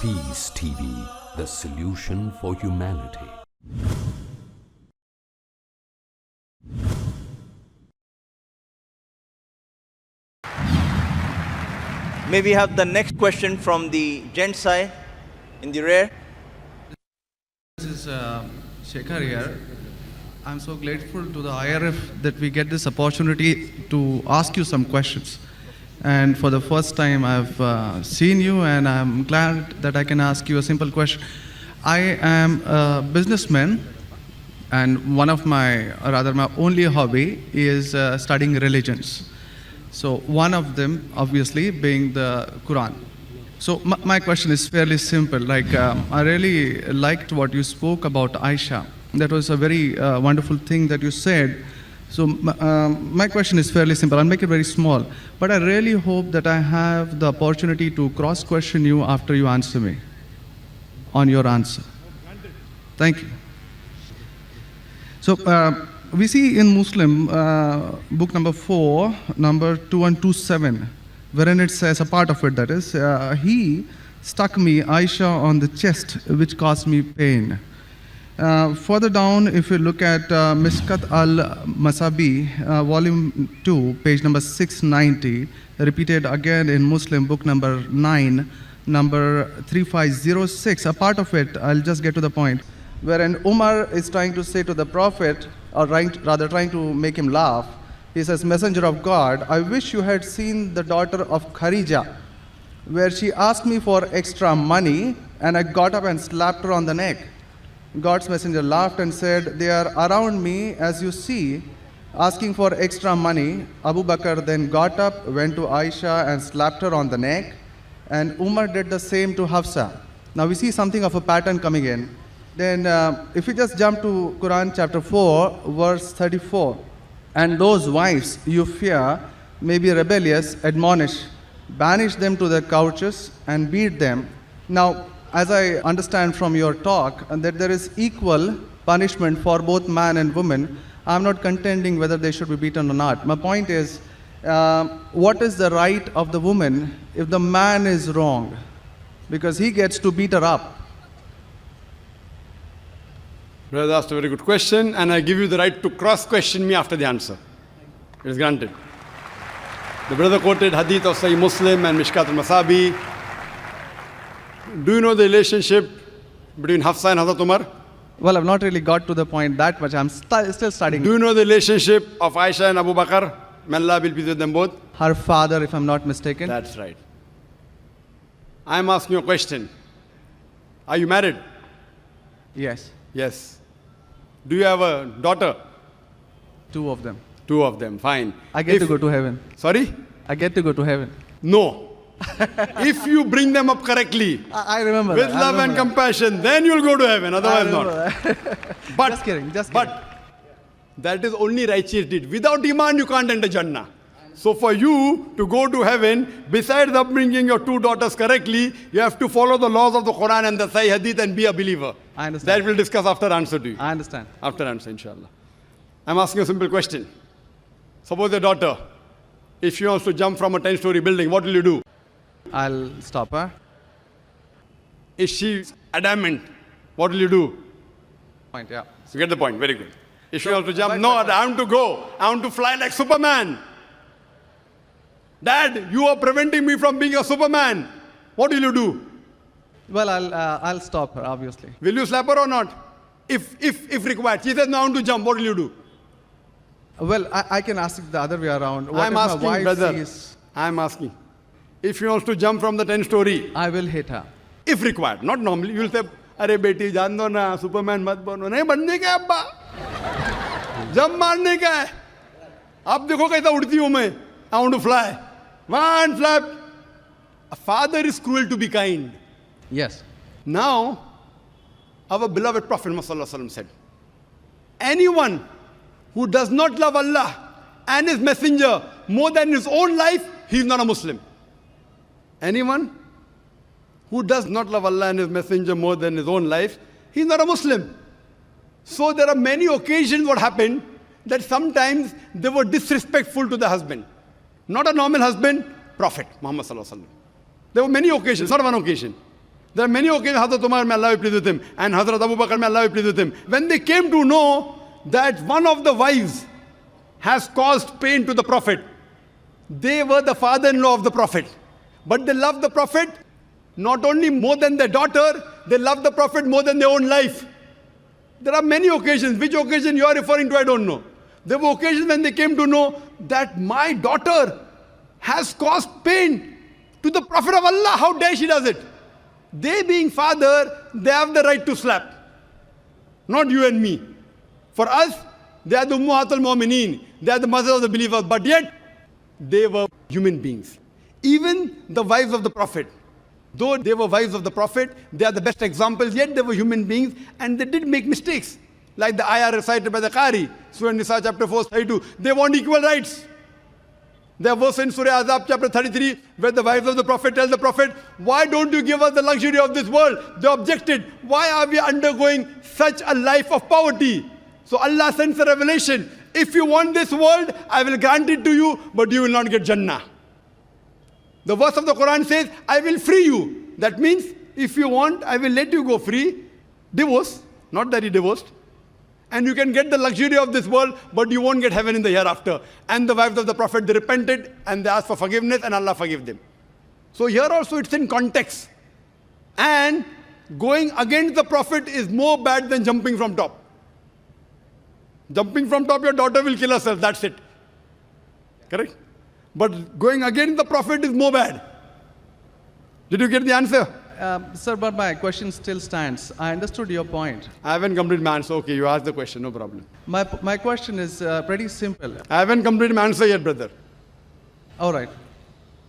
Peace TV, the solution for humanity. May we have the next question from the gent side in the rear? This is Shekhar here. I'm so grateful to the IRF that we get this opportunity to ask you some questions. And for the first time, I've seen you, and I'm glad that I can ask you a simple question. I am a businessman, and one of my only hobby is studying religions. So one of them, obviously, being the Quran. So my question is fairly simple. I really liked what you spoke about Aisha. That was a very wonderful thing that you said. So my question is fairly simple. I'll make it very small. But I really hope that I have the opportunity to cross-question you after you answer me on your answer. Thank you. So we see in Muslim, book number 4, number 2127, wherein it says, a part of it that is, he struck me, Aisha, on the chest, which caused me pain. Further down, if you look at Mishkat al-Masabi, volume 2, page number 690, repeated again in Muslim, book number 9, number 3506, a part of it, I'll just get to the point, wherein Umar is trying to say to the Prophet, or rather trying to make him laugh. He says, Messenger of God, I wish you had seen the daughter of Khadija, where she asked me for extra money, and I got up and slapped her on the neck. God's messenger laughed and said, they are around me, as you see, asking for extra money. Abu Bakr then got up, went to Aisha and slapped her on the neck, and Umar did the same to Hafsa. Now we see something of a pattern coming in. Then if we just jump to Quran chapter 4, verse 34, and those wives you fear may be rebellious, admonish, banish them to their couches and beat them. Now, as I understand from your talk, that there is equal punishment for both man and woman. I'm not contending whether they should be beaten or not. My point is, what is the right of the woman if the man is wrong? Because he gets to beat her up. Brother asked a very good question, and I give you the right to cross-question me after the answer. It is granted. The brother quoted hadith of Sahih Muslim and Mishkat al-Masabi. Do you know the relationship between Hafsa and Hazrat Umar? Well, I've not really got to the point that much. I'm still studying. Do you know the relationship of Aisha and Abu Bakr? May Allah be pleased with them both. Her father, if I'm not mistaken. That's right. I'm asking you a question. Are you married? Yes. Yes. Do you have a daughter? 2 of them. 2 of them, fine. I get to go to heaven. Sorry? I get to go to heaven. No. If you bring them up correctly, I remember with love and compassion, then you'll go to heaven, otherwise not. But, just kidding. But that is only righteous deed. Without iman, you can't enter Jannah. So for you to go to heaven, besides upbringing your 2 daughters correctly, you have to follow the laws of the Quran and the Sahih Hadith and be a believer. I understand. That we'll discuss after answer to you. I understand. After answer, inshallah. I'm asking a simple question. Suppose your daughter, if she wants to jump from a 10-story building, what will you do? I'll stop her. Is she adamant? What will you do? Point, yeah. You get the point, very good. If she wants to jump, no, I want to go. I want to fly like Superman. Dad, you are preventing me from being a Superman. What will you do? Well, I'll stop her, obviously. Will you slap her or not? If required. She says, no, I want to jump. What will you do? Well, I can ask it the other way around. What I'm if asking, my wife brother. sees... I'm asking. If she wants to jump from the 10-story, I will hit her. if required, not normally, you will say, अरे बेटी जान दो ना, Superman मत बनो. नहीं बनने का है अब्बा. जंप मारने का है. अब देखो कैसा उड़ती हूँ मैं. I want to fly. One flap. A father is cruel to be kind. Yes. Now, our beloved Prophet Muhammad said, anyone who does not love Allah and His Messenger more than his own life, he is not a Muslim. Anyone who does not love Allah and His Messenger more than his own life, he is not a Muslim. So there are many occasions what happened that sometimes they were disrespectful to the husband. Not a normal husband, Prophet Muhammad. There were many occasions, not one occasion. There are many occasions, Hazrat Umar, may Allah be pleased with him, and Hazrat Abu Bakr, may Allah be pleased with him. When they came to know that one of the wives has caused pain to the Prophet, they were the father-in-law of the Prophet. But they loved the Prophet not only more than their daughter, they loved the Prophet more than their own life. There are many occasions. Which occasion you are referring to, I don't know. There were occasions when they came to know that my daughter has caused pain to the Prophet of Allah. How dare she does it? They being father, they have the right to slap. Not you and me. For us, they are the Ummahatul Mu'mineen. They are the mothers of the believers. But yet, they were human beings. Even the wives of the Prophet. Though they were wives of the Prophet, they are the best examples, yet they were human beings and they did make mistakes. Like the ayah recited by the Qari, Surah Nisa chapter 4, 32. They want equal rights. There was in Surah Azab chapter 33, where the wives of the Prophet tell the Prophet, why don't you give us the luxury of this world? They objected, why are we undergoing such a life of poverty? So Allah sends a revelation. If you want this world, I will grant it to you, but you will not get Jannah. The verse of the Quran says, I will free you. That means, if you want, I will let you go free. Divorce, not that he divorced. And you can get the luxury of this world, but you won't get heaven in the hereafter. And the wives of the Prophet, they repented and they asked for forgiveness and Allah forgave them. So here also it's in context. And going against the Prophet is more bad than jumping from top. Jumping from top, your daughter will kill herself, that's it. Correct? But going against the Prophet is more bad. Did you get the answer? Sir, but my question still stands. I understood your point. I haven't completed my answer. Okay, you asked the question, no problem. My question is pretty simple. I haven't completed my answer yet, brother. All right.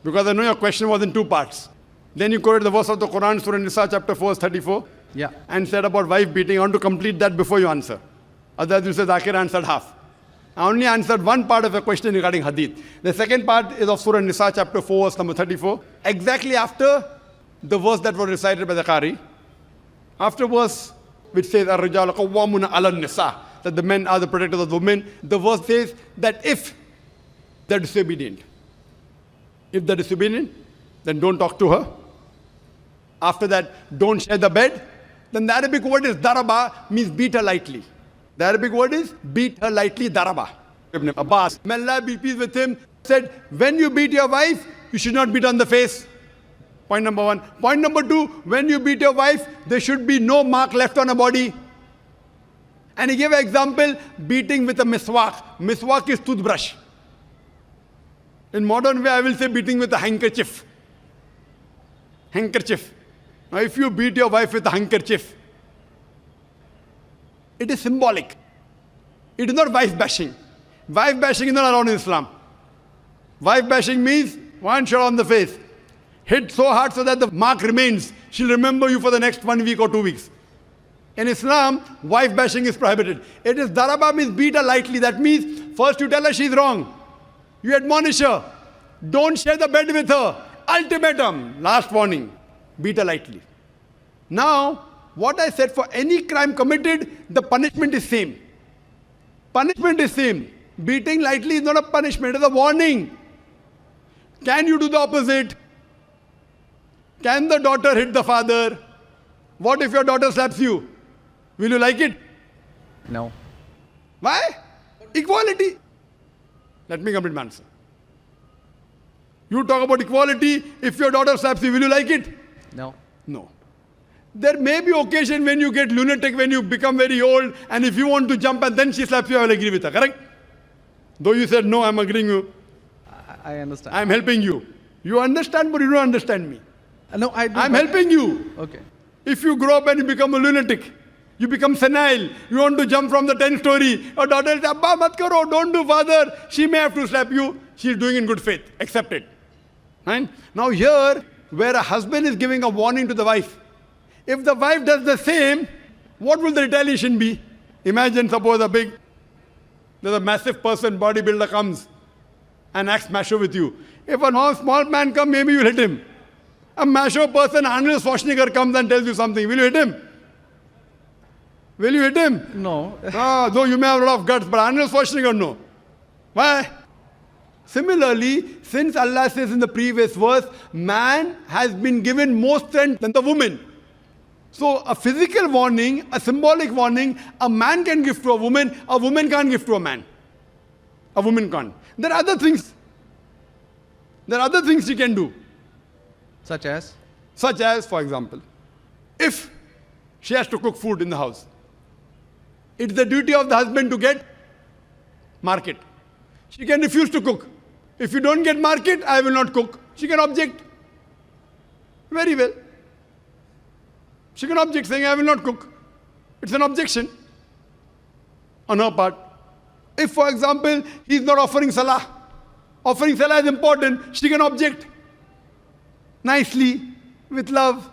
Because I know your question was in two parts. Then you quoted the verse of the Quran, Surah Nisa, chapter 4, 34. Yeah. And said about wife beating. I want to complete that before you answer. Otherwise you say Zakir answered half. I only answered one part of a question regarding hadith. The second part is of Surah Nisa, chapter 4, verse number 34. Exactly after the verse that was recited by the Qari. After verse which says, Ar-Rijalu Qawwamuna 'ala Nisa, that the men are the protectors of the women. The verse says that if they're disobedient, then don't talk to her. After that, don't share the bed. Then the Arabic word is daraba, means beat her lightly. The Arabic word is beat her lightly, daraba. Ibn Abbas, may Allah be pleased with him, said, when you beat your wife, you should not beat on the face. Point number one. Point number two, when you beat your wife, there should be no mark left on her body. And he gave an example, beating with a miswak. Miswak is toothbrush. In modern way, I will say beating with a handkerchief. Handkerchief. Now, if you beat your wife with a handkerchief, it is symbolic. It is not wife bashing. Wife bashing is not allowed in Islam. Wife bashing means one shot on the face. Hit so hard so that the mark remains. She'll remember you for the next 1 week or 2 weeks. In Islam, wife bashing is prohibited. It is daraba, means beat her lightly. That means first you tell her she's wrong. You admonish her. Don't share the bed with her. Ultimatum. Last warning. Beat her lightly. Now, what I said, for any crime committed, the punishment is same. Punishment is same. Beating lightly is not a punishment, it is a warning. Can you do the opposite? Can the daughter hit the father? What if your daughter slaps you? Will you like it? No. Why? Equality. Let me complete my answer. You talk about equality. If your daughter slaps you, will you like it? No. No. There may be occasion when you get lunatic, when you become very old, and if you want to jump and then she slaps you, I will agree with her, correct? Though you said, no, I'm agreeing with you. I understand. I'm helping you. You understand, but you don't understand me. No, I do. I'm helping you. Okay. If you grow up and you become a lunatic, you become senile, you want to jump from the 10th story, your daughter says, Abba, mat karo, don't do, father. She may have to slap you. She's doing in good faith. Accept it. Right? Now here, where a husband is giving a warning to the wife, if the wife does the same, what will the retaliation be? Imagine, suppose there's a massive person, bodybuilder comes and acts macho with you. If a small man comes, maybe you'll hit him. A macho person, Arnold Schwarzenegger, comes and tells you something. Will you hit him? Will you hit him? No. Though you may have a lot of guts, but Arnold Schwarzenegger, no. Why? Similarly, since Allah says in the previous verse, man has been given more strength than the woman. So a physical warning, a symbolic warning, a man can give to a woman can't give to a man. A woman can't. There are other things. There are other things she can do. Such as? Such as, for example, if she has to cook food in the house, it's the duty of the husband to get market. She can refuse to cook. If you don't get market, I will not cook. She can object. Very well. She can object saying, I will not cook. It's an objection on her part. If, for example, he is not offering salah is important, she can object nicely, with love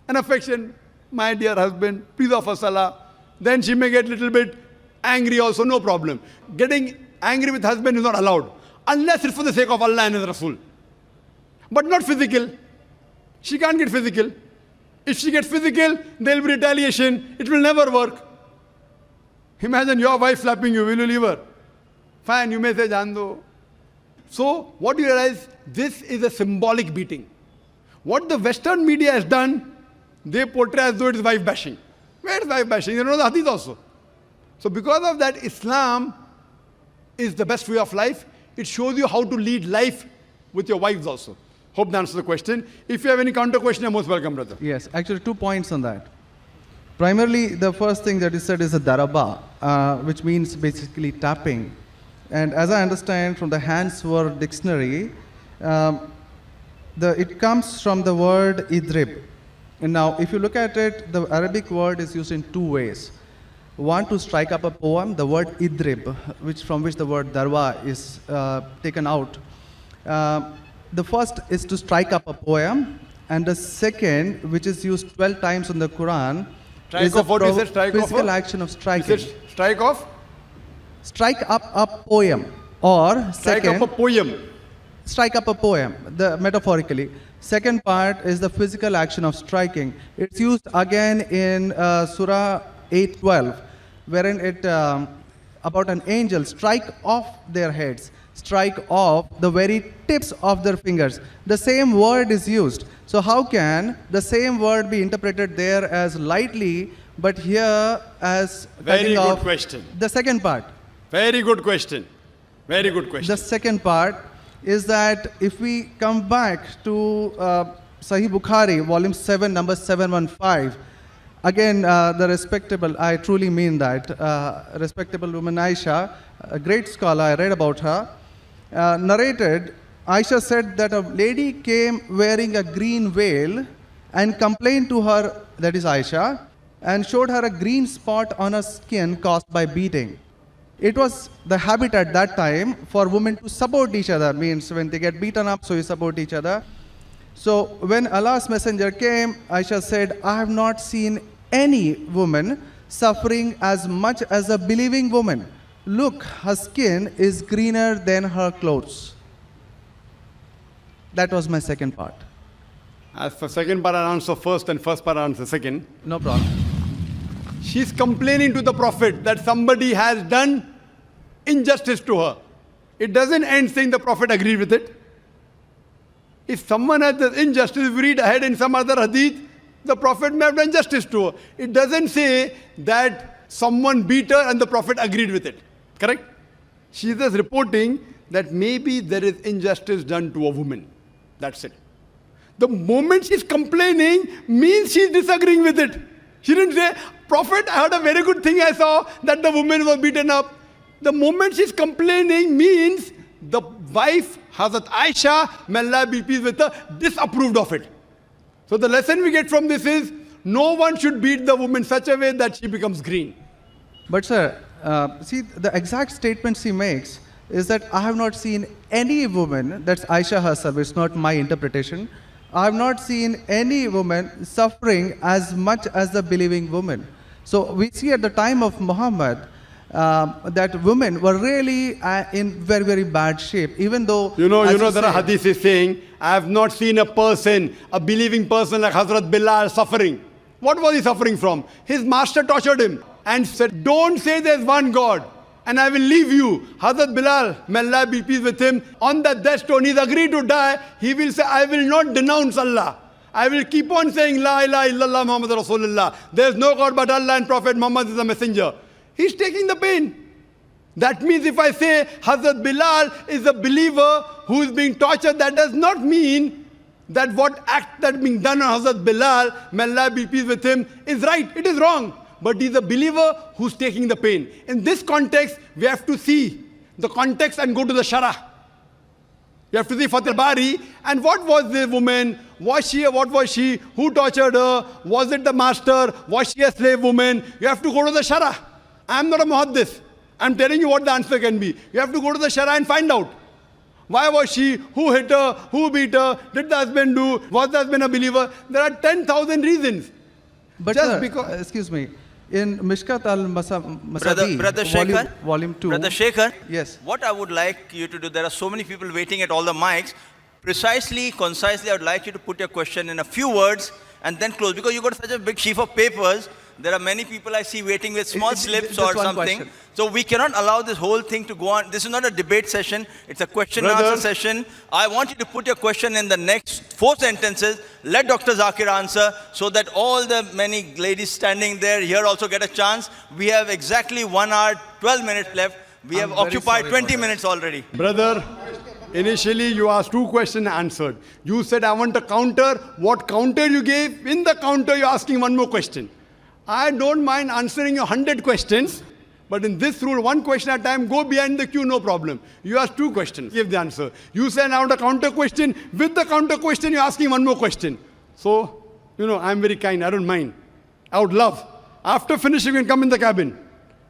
and affection. My dear husband, please offer salah. Then she may get a little bit angry also, no problem. Getting angry with husband is not allowed, unless it's for the sake of Allah and His Rasul. But not physical. She can't get physical. If she gets physical, there will be retaliation. It will never work. Imagine your wife slapping you. Will you leave her? Fine, you may say, Jando. So, what do you realize? This is a symbolic beating. What the Western media has done, they portray as though it is wife bashing. Where is wife bashing? You know the hadith also. So, because of that, Islam is the best way of life. It shows you how to lead life with your wives also. Hope that answers the question. If you have any counter question, you're most welcome, brother. Yes, actually 2 points on that. Primarily, the first thing that is said is a daraba, which means basically tapping. And as I understand from the Hansword dictionary, it comes from the word idrib. And now, if you look at it, the Arabic word is used in 2 ways. One, to strike up a poem, the word idrib, from which the word darwa is taken out. The first is to strike up a poem, and the second, which is used 12 times in the Quran, is a physical action of striking. Strike off? Strike up a poem, or strike up a poem. Strike up a poem, metaphorically. Second part is the physical action of striking. It's used again in Surah 8:12, wherein it about an angel strike off their heads, strike off the very tips of their fingers. The same word is used. So how can the same word be interpreted there as lightly, but here as very good question. The second part. Very good question. Very good question. The second part is that if we come back to Sahih Bukhari, volume 7, number 715, again, the respectable, I truly mean that, respectable woman Aisha, a great scholar, I read about her, narrated, Aisha said that a lady came wearing a green veil and complained to her, that is Aisha, and showed her a green spot on her skin caused by beating. It was the habit at that time for women to support each other, means when they get beaten up, so you support each other. So when Allah's messenger came, Aisha said, I have not seen any woman suffering as much as a believing woman. Look, her skin is greener than her clothes. That was my second part. As for second part, I'll answer first, and first part, I'll answer second. No problem. She's complaining to the Prophet that somebody has done injustice to her. It doesn't end saying the Prophet agreed with it. If someone has done injustice, we read ahead in some other hadith, the Prophet may have done justice to her. It doesn't say that someone beat her and the Prophet agreed with it. Correct? She is just reporting that maybe there is injustice done to a woman. That's it. The moment she's complaining means she's disagreeing with it. She didn't say, Prophet, I heard a very good thing I saw, that the woman was beaten up. The moment she's complaining means the wife, Hazrat Aisha, may Allah be pleased with her, disapproved of it. So the lesson we get from this is, no one should beat the woman such a way that she becomes green. But sir, see, the exact statement she makes is that I have not seen any woman, that's Aisha herself, it's not my interpretation, I have not seen any woman suffering as much as the believing woman. So we see at the time of Muhammad that women were really in very, very bad shape, even though... You know there are hadiths saying, I have not seen a person, a believing person like Hazrat Bilal suffering. What was he suffering from? His master tortured him and said, don't say there's one God and I will leave you. Hazrat Bilal, may Allah be pleased with him, on that death stone, he's agreed to die. He will say, I will not denounce Allah. I will keep on saying, La ilaha illallah Muhammad Rasulullah. There is no God but Allah and Prophet Muhammad is a messenger. He's taking the pain. That means if I say Hazrat Bilal is a believer who is being tortured, that does not mean that what act that being done on Hazrat Bilal, may Allah be pleased with him, is right. It is wrong. But he's a believer who's taking the pain. In this context, we have to see the context and go to the Shara. You have to see Fath al-Bari. And what was the woman? Was she? What was she? Who tortured her? Was it the master? Was she a slave woman? You have to go to the Shara. I'm not a muhaddis. I'm telling you what the answer can be. You have to go to the Shara and find out. Why was she? Who hit her? Who beat her? Did the husband do? Was the husband a believer? There are 10,000 reasons. But Just sir, because- excuse me, in Mishkat al-Masabi, Brother Shekhar, volume 2. Brother Shekhar, Yes. what I would like you to do, there are so many people waiting at all the mics. Precisely, concisely, I would like you to put your question in a few words and then close. Because you got such a big sheaf of papers, there are many people I see waiting with small slips just or one something. question. So we cannot allow this whole thing to go on. This is not a debate session. It's a question and Brother. answer session. I want you to put your question in the next 4 sentences. Let Dr. Zakir answer so that all the many ladies standing there here also get a chance. We have exactly 1 hour, 12 minutes left. We have I'm very occupied sorry 20 about that. minutes already. Brother, initially you asked 2 questions answered. You said, I want a counter. What counter you gave? In the counter, you're asking 1 more question. I don't mind answering your 100 questions, but in this rule, 1 question at a time, go behind the queue, no problem. You asked 2 questions, give the answer. You said, I want a counter question. With the counter question, you're asking 1 more question. So, I'm very kind. I don't mind. I would love. After finishing, you can come in the cabin.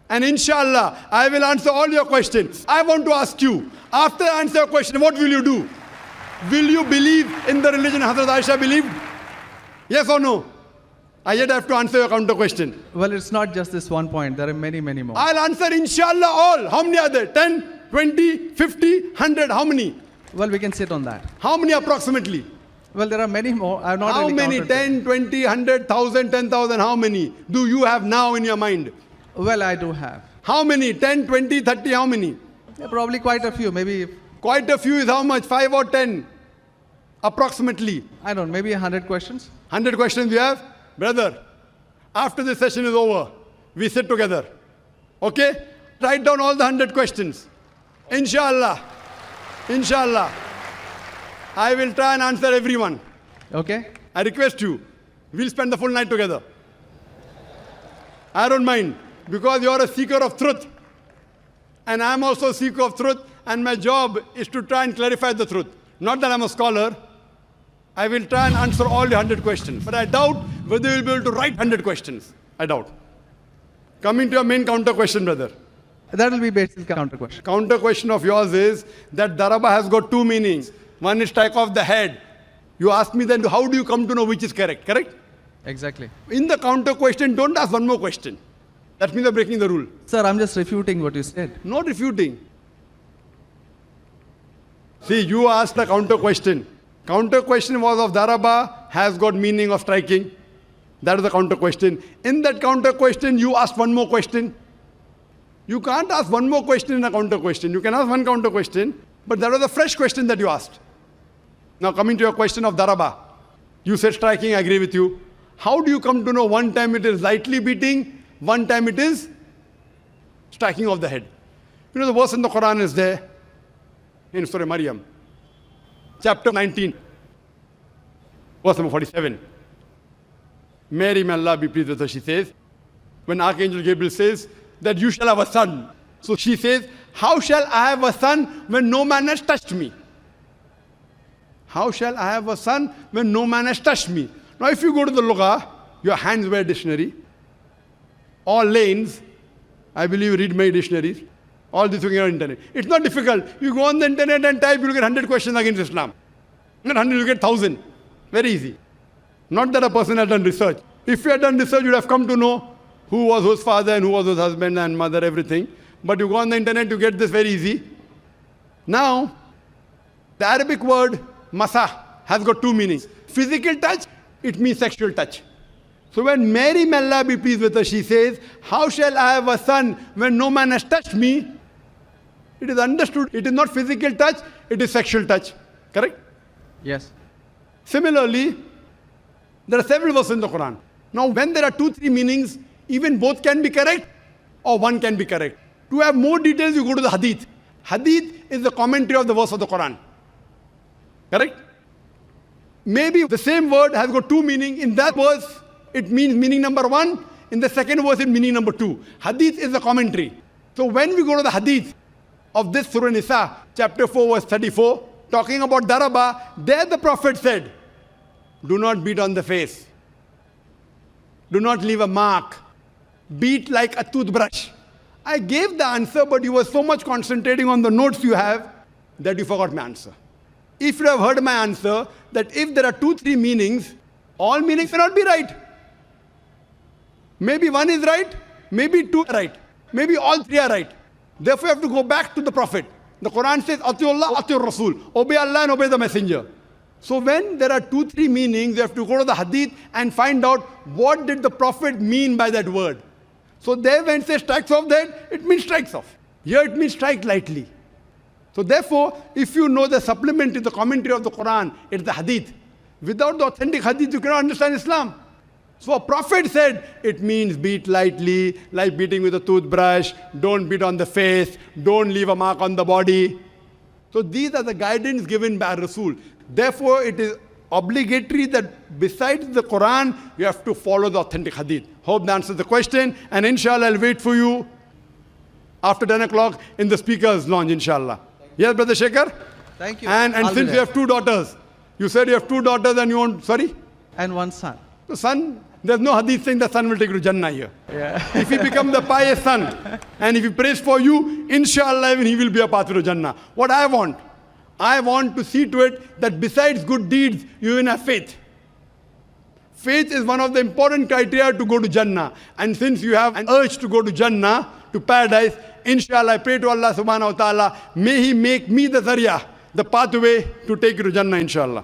And inshallah, I will answer all your questions. I want to ask you, after I answer your question, what will you do? Will you believe in the religion Hazrat Aisha believed? Yes or no? I yet have to answer your counter question. Well, it's not just this one point. There are many, many more. I'll answer inshallah all. How many are there? 10, 20, 50, 100? How many? Well, we can sit on that. How many approximately? Well, there are many more. I have not How really many? counted them. 10, 20, 100, 1,000, 10,000? How many do you have now in your mind? Well, I do have. How many? 10, 20, 30? How many? Yeah, probably quite a few. Maybe, Quite a few is how much? 5 or 10? Approximately. I don't know, maybe 100 questions. 100 questions you have? Brother, after this session is over, we sit together. Okay? Write down all the 100 questions. Inshallah. Inshallah. I will try and answer everyone. Okay? I request you, we'll spend the full night together. I don't mind, because you are a seeker of truth. And I'm also a seeker of truth, and my job is to try and clarify the truth. Not that I'm a scholar. I will try and answer all the 100 questions. But I doubt whether you'll be able to write 100 questions. I doubt. Coming to your main counter question, brother. That will be basic counter question. Counter question of yours is that daraba has got 2 meanings. One is strike off the head. You ask me then, how do you come to know which is correct? Correct? Exactly. In the counter question, don't ask 1 more question. That means you're breaking the rule. Sir, I'm just refuting what you said. Not refuting. See, you asked the counter question. Counter question was of daraba has got meaning of striking. That is the counter question. In that counter question, you asked 1 more question. You can't ask 1 more question in a counter question. You can ask 1 counter question, but that was a fresh question that you asked. Now coming to your question of daraba. You said striking, I agree with you. How do you come to know one time it is lightly beating, one time it is striking of the head? You know the verse in the Quran is there, in Surah Maryam, chapter 19, verse number 47. Mary, may Allah be pleased with her, she says, when Archangel Gabriel says that you shall have a son. So she says, how shall I have a son when no man has touched me? How shall I have a son when no man has touched me? Now if you go to the Lugha, your hands wear dictionary, all lanes, I believe you read many dictionaries, all this you can get on internet. It's not difficult. You go on the internet and type, you'll get 100 questions against Islam. Not 100, you get 1,000. Very easy. Not that a person has done research. If you had done research, you'd have come to know who was whose father and who was whose husband and mother, everything. But you go on the internet, you get this very easy. Now, the Arabic word masa has got 2 meanings. Physical touch, it means sexual touch. So when Mary, may Allah be pleased with her, she says, how shall I have a son when no man has touched me? It is understood, it is not physical touch, it is sexual touch. Correct? Yes. Similarly, There are several verses in the Quran. Now, when there are 2-3 meanings, even both can be correct or one can be correct. To have more details, you go to the hadith. Hadith is the commentary of the verse of the Quran. Correct? Maybe the same word has got two meanings. In that verse, it means meaning number one. In the second verse, it meaning number two. Hadith is the commentary. So when we go to the hadith of this Surah Nisa, chapter 4, verse 34, talking about Daraba, there the Prophet said, do not beat on the face. Do not leave a mark. Beat like a toothbrush. I gave the answer, but you were so much concentrating on the notes you have that you forgot my answer. If you have heard my answer, that if there are 2-3 meanings, all meanings may not be right. Maybe one is right, maybe two are right, maybe all three are right. Therefore, you have to go back to the Prophet. The Quran says, Atiullah, Atiur Rasul. Obey Allah and obey the Messenger. So when there are 2-3 meanings, you have to go to the hadith and find out what did the Prophet mean by that word. So there when it says strikes off that, it means strikes off. Here it means strike lightly. So therefore, if you know the supplement to the commentary of the Quran, it's the hadith. Without the authentic hadith, you cannot understand Islam. So a prophet said, it means beat lightly, like beating with a toothbrush, don't beat on the face, don't leave a mark on the body. So these are the guidance given by Rasul. Therefore, it is obligatory that besides the Quran, you have to follow the authentic hadith. Hope that answers the question. And inshallah, I'll wait for you after 10 o'clock in the speaker's lounge, inshallah. Yes, Brother Shekhar? Thank you. And I'll be since you there. have 2 daughters, you said you have 2 daughters and you want, sorry? And one son. The son, there's no hadith saying the son will take you to Jannah here. Yeah. If he becomes the pious son, and if he prays for you, inshallah, even he will be a path to Jannah. What I want to see to it that besides good deeds, you even have faith. Faith is one of the important criteria to go to Jannah. And since you have an urge to go to Jannah, to paradise, inshallah, I pray to Allah subhanahu wa ta'ala, may He make me the zarya, the pathway to take you to Jannah, inshallah.